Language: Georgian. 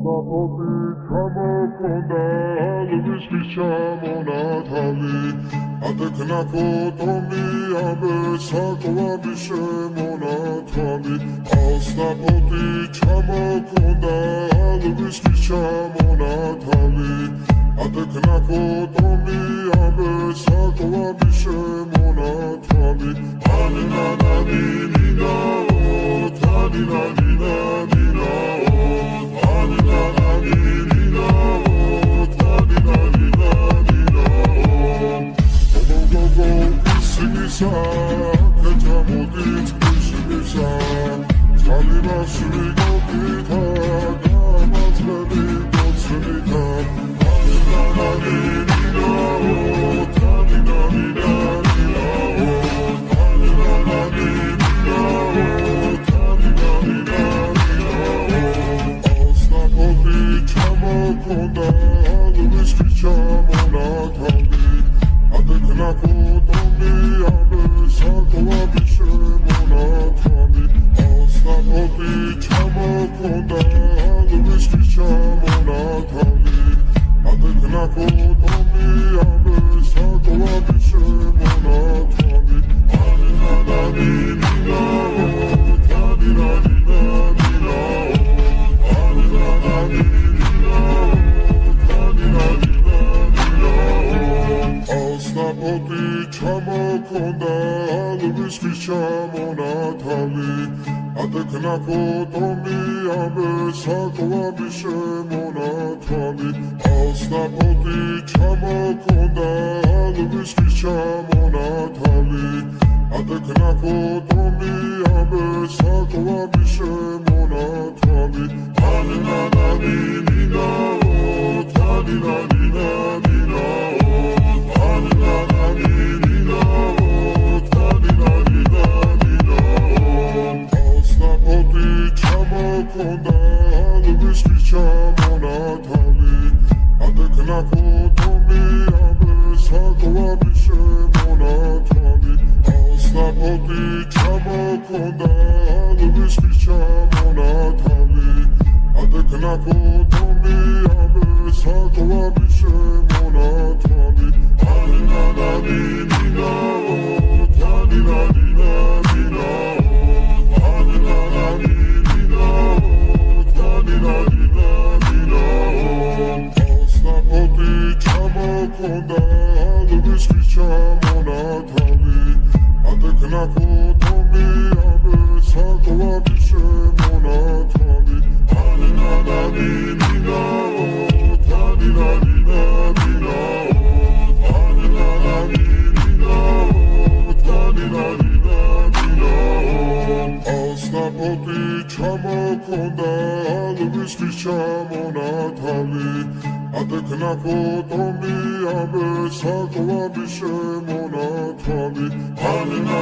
Poti ჩამოქონდა ალვისთვის ჩამონათალი ატექნა ფოტომი ამე საკვები შემონათალი ალსნაფოთი ჩამოქონდა ალვისთვის ჩამონათალი ატექნა ფოტომი ამე საკვები შემონათალი ჩამოქონდა ალვისთვის ჩამონათალი ატექნა ფოტომი ამე საკვები შემონათალი ალსნაფოთი ჩამოქონდა ალვისთვის ჩამონათალი ატექნა ფოტომი ამე საკვები შემონათალი ჩამოქონდა ალვისთვის ჩამონათალი ატექნა ფოტომი ამე საკვები შემონათალი ალსნაფოთი ჩამოქონდა ალვისთვის ჩამონათალი ატექნა ფოტომი ამე საკვები შემონათალი ჩამოქონდა ალვისთვის ჩამონათალი ატექნა ფოტომი ამე საკვები შემონათალი ალსნაფოთი ჩამოქონდა ალვისთვის ჩამონათალი ატექნა ფოტომი ამე საკვები შემონათალი Tanina,